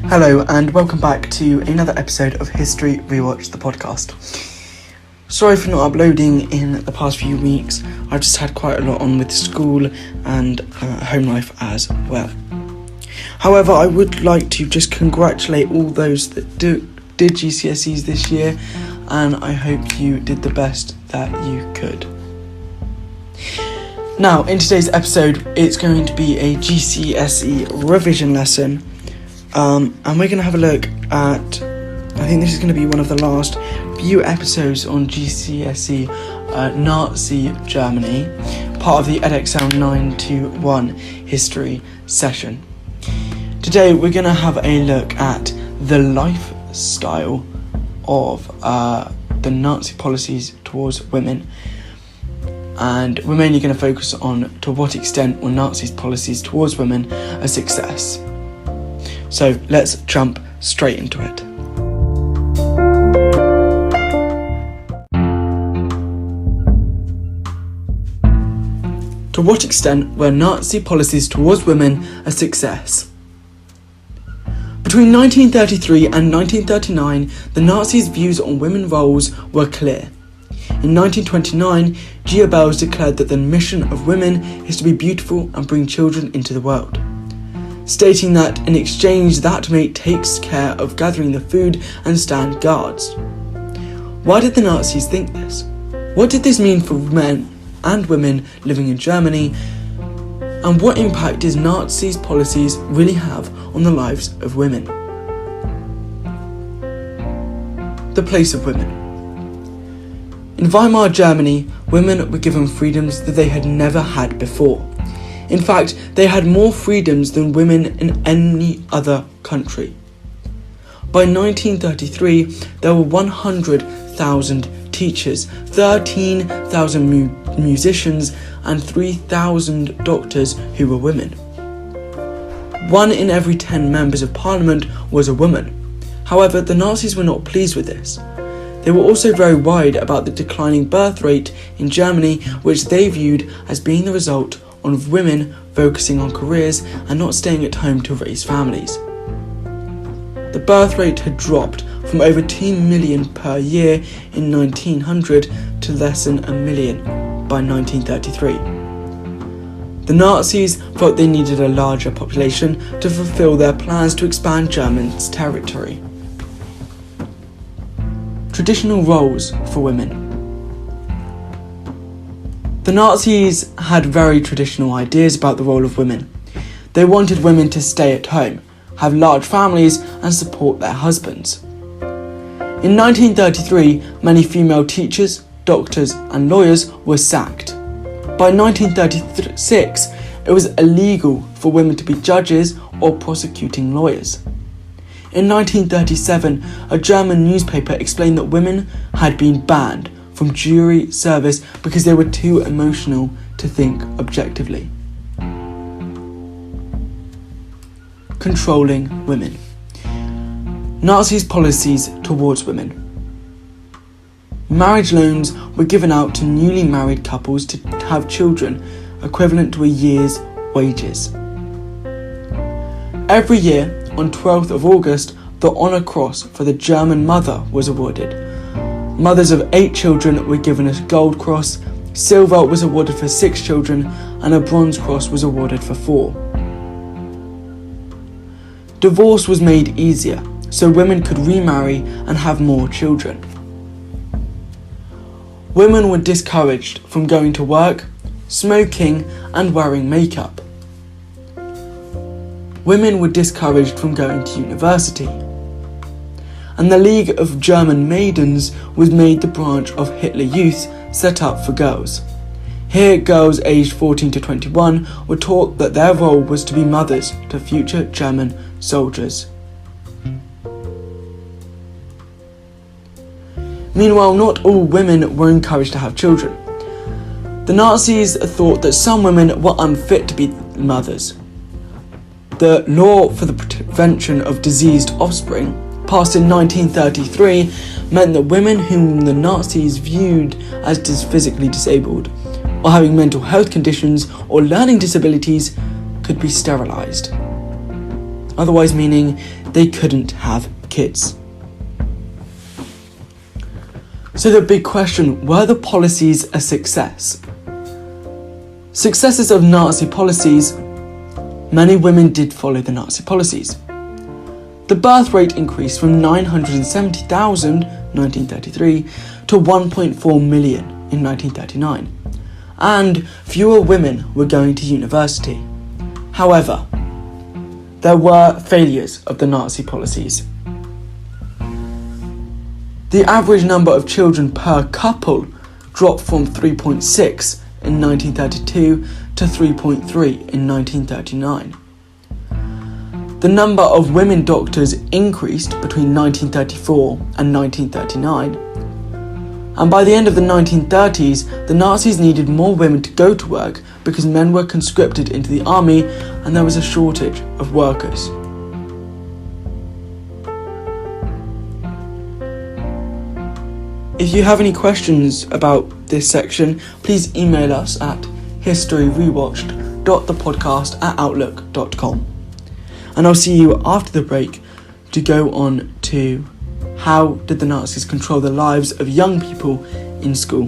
Hello and welcome back to another episode of History Rewatch, the podcast. Sorry for not uploading in the past few weeks. I've just had quite a lot on with school and home life as well. However, I would like to just congratulate all those that did GCSEs this year, and I hope you did the best that you could. Now, in today's episode, it's going to be a GCSE revision lesson, and we're going to have a look at, I think this is going to be one of the last few episodes on GCSE Nazi Germany, part of the Edexcel 921 history session. Today we're going to have a look at the lifestyle of the Nazi policies towards women, and we're mainly going to focus on to what extent were Nazis' policies towards women a success. So let's jump straight into it. To what extent were Nazi policies towards women a success? Between 1933 and 1939, the Nazis' views on women's roles were clear. In 1929, Goebbels declared that the mission of women is to be beautiful and bring children into the world, stating that in exchange that mate takes care of gathering the food and stand guards. Why did the Nazis think this? What did this mean for men and women living in Germany? And what impact did Nazis' policies really have on the lives of women? The place of women. In Weimar Germany, women were given freedoms that they had never had before. In fact, they had more freedoms than women in any other country. By 1933, there were 100,000 teachers, 13,000 musicians, and 3,000 doctors who were women. 1 in every 10 members of parliament was a woman. However, the Nazis were not pleased with this. They were also very worried about the declining birth rate in Germany, which they viewed as being the result of women focusing on careers and not staying at home to raise families. The birth rate had dropped from over 2 million per year in 1900 to less than 1 million by 1933. The Nazis felt they needed a larger population to fulfill their plans to expand Germany's territory. Traditional roles for women. The Nazis had very traditional ideas about the role of women. They wanted women to stay at home, have large families, and support their husbands. In 1933, many female teachers, doctors, and lawyers were sacked. By 1936, it was illegal for women to be judges or prosecuting lawyers. In 1937, a German newspaper explained that women had been banned from jury service because they were too emotional to think objectively. Controlling women. Nazis' policies towards women. Marriage loans were given out to newly married couples to have children, equivalent to a year's wages. Every year, on 12th of August, the Honour Cross for the German mother was awarded. Mothers of 8 children were given a gold cross, silver was awarded for 6 children, and a bronze cross was awarded for 4. Divorce was made easier, so women could remarry and have more children. Women were discouraged from going to work, smoking, and wearing makeup. Women were discouraged from going to university. And the League of German Maidens was made the branch of Hitler Youth set up for girls. Here, girls aged 14 to 21 were taught that their role was to be mothers to future German soldiers. Meanwhile, not all women were encouraged to have children. The Nazis thought that some women were unfit to be mothers. The Law for the Prevention of Diseased Offspring, passed in 1933, meant that women whom the Nazis viewed as physically disabled, or having mental health conditions or learning disabilities, could be sterilised. Otherwise meaning they couldn't have kids. So the big question, were the policies a success? Successes of Nazi policies, many women did follow the Nazi policies. The birth rate increased from 970,000 in 1933 to 1.4 million in 1939, and fewer women were going to university. However, there were failures of the Nazi policies. The average number of children per couple dropped from 3.6 in 1932 to 3.3 in 1939. The number of women doctors increased between 1934 and 1939, and by the end of the 1930s, the Nazis needed more women to go to work because men were conscripted into the army and there was a shortage of workers. If you have any questions about this section, please email us at historyrewatched.thepodcast@outlook.com. And I'll see you after the break to go on to how did the Nazis control the lives of young people in school.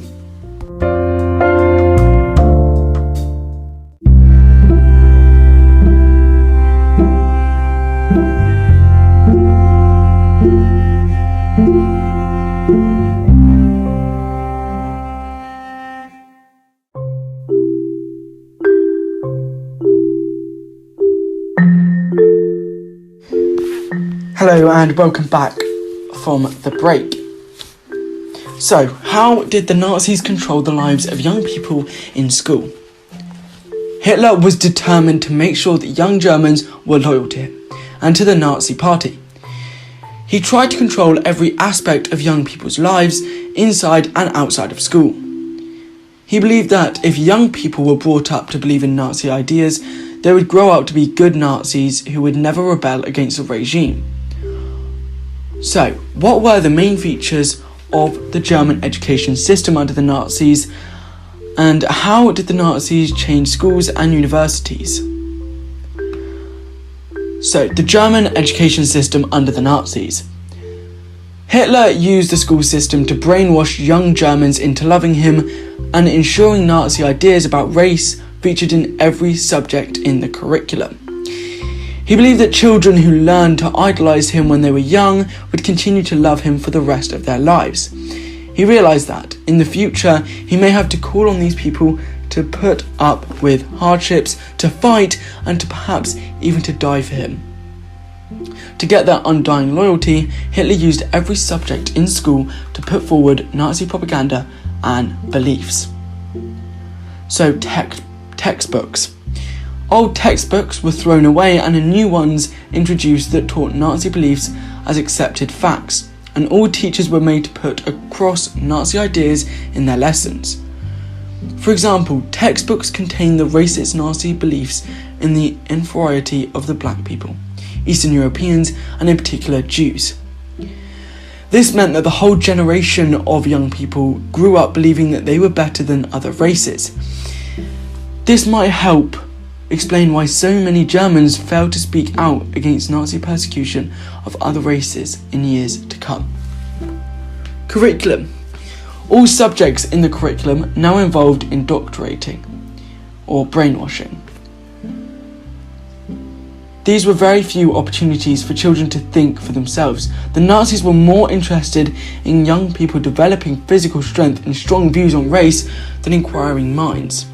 Hello and welcome back from the break. So, how did the Nazis control the lives of young people in school? Hitler was determined to make sure that young Germans were loyal to him and to the Nazi party. He tried to control every aspect of young people's lives inside and outside of school. He believed that if young people were brought up to believe in Nazi ideas, they would grow up to be good Nazis who would never rebel against the regime. So, what were the main features of the German education system under the Nazis, and how did the Nazis change schools and universities? So, the German education system under the Nazis. Hitler used the school system to brainwash young Germans into loving him and ensuring Nazi ideas about race featured in every subject in the curriculum. He believed that children who learned to idolise him when they were young would continue to love him for the rest of their lives. He realised that, in the future, he may have to call on these people to put up with hardships, to fight, and to perhaps even to die for him. To get that undying loyalty, Hitler used every subject in school to put forward Nazi propaganda and beliefs. So, textbooks. Old textbooks were thrown away and new ones introduced that taught Nazi beliefs as accepted facts, and all teachers were made to put across Nazi ideas in their lessons. For example, textbooks contained the racist Nazi beliefs in the inferiority of the black people, Eastern Europeans, and in particular Jews. This meant that the whole generation of young people grew up believing that they were better than other races. This might help explain why so many Germans failed to speak out against Nazi persecution of other races in years to come. Curriculum. All subjects in the curriculum now involved indoctrinating or brainwashing. These were very few opportunities for children to think for themselves. The Nazis were more interested in young people developing physical strength and strong views on race than inquiring minds.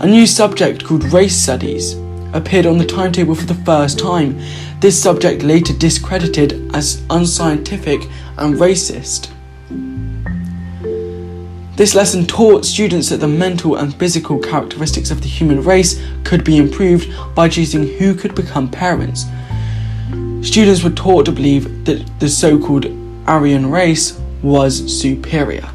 A new subject called race studies appeared on the timetable for the first time. This subject later discredited as unscientific and racist. This lesson taught students that the mental and physical characteristics of the human race could be improved by choosing who could become parents. Students were taught to believe that the so-called Aryan race was superior.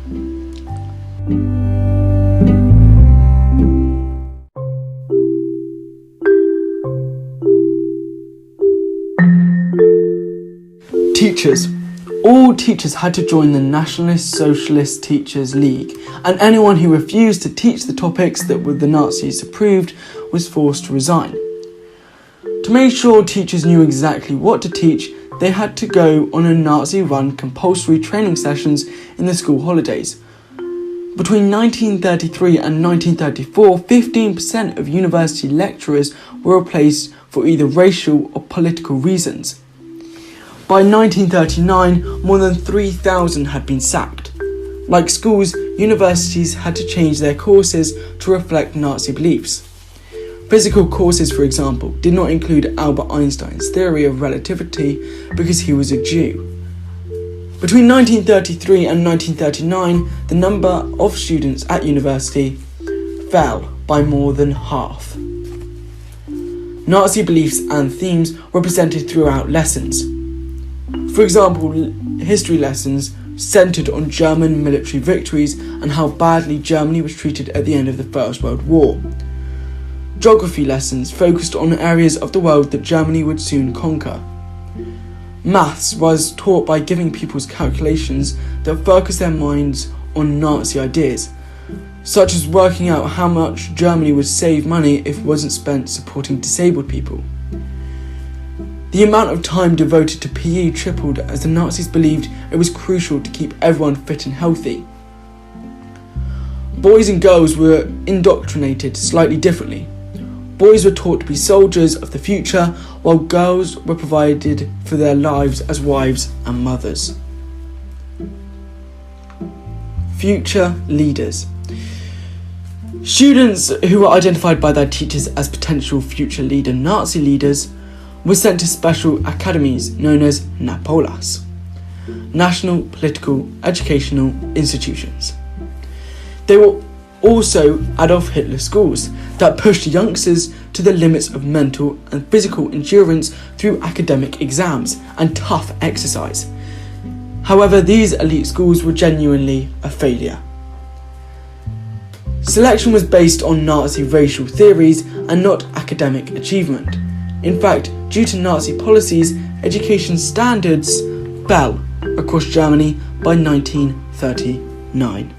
Teachers. All teachers had to join the Nationalist Socialist Teachers League, and anyone who refused to teach the topics that the Nazis approved was forced to resign. To make sure teachers knew exactly what to teach, they had to go on a Nazi-run compulsory training sessions in the school holidays. Between 1933 and 1934, 15% of university lecturers were replaced for either racial or political reasons. By 1939, more than 3,000 had been sacked. Like schools, universities had to change their courses to reflect Nazi beliefs. Physical courses, for example, did not include Albert Einstein's theory of relativity because he was a Jew. Between 1933 and 1939, the number of students at university fell by more than half. Nazi beliefs and themes were presented throughout lessons. For example, history lessons centred on German military victories and how badly Germany was treated at the end of the First World War. Geography lessons focused on areas of the world that Germany would soon conquer. Maths was taught by giving pupils calculations that focused their minds on Nazi ideas, such as working out how much Germany would save money if it wasn't spent supporting disabled people. The amount of time devoted to PE tripled as the Nazis believed it was crucial to keep everyone fit and healthy. Boys and girls were indoctrinated slightly differently. Boys were taught to be soldiers of the future, while girls were provided for their lives as wives and mothers. Future leaders. Students who were identified by their teachers as potential future leader Nazi leaders were sent to special academies known as NAPOLAs, National Political Educational Institutions. They were also Adolf Hitler schools that pushed youngsters to the limits of mental and physical endurance through academic exams and tough exercise. However, these elite schools were genuinely a failure. Selection was based on Nazi racial theories and not academic achievement. In fact, due to Nazi policies, education standards fell across Germany by 1939.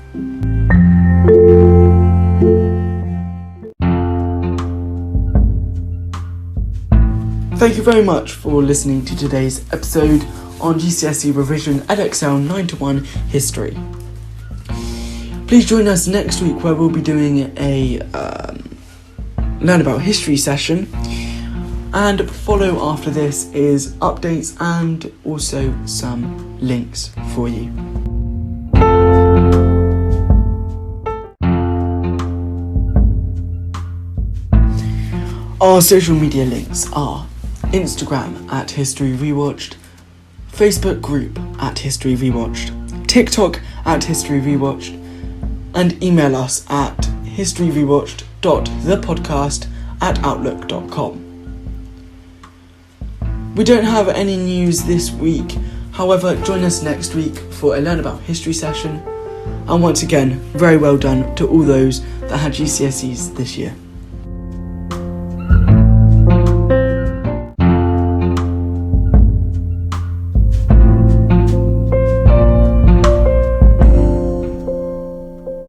Thank you very much for listening to today's episode on GCSE Revision Edexcel 9-1 History. Please join us next week where we'll be doing a Learn About History session, and follow after this is updates and also some links for you. Our social media links are Instagram at History Rewatched, Facebook group at History Rewatched, TikTok at History Rewatched, and email us at historyrewatched.thepodcast@outlook.com. We don't have any news this week, however, join us next week for a Learn About History session. And once again, very well done to all those that had GCSEs this year.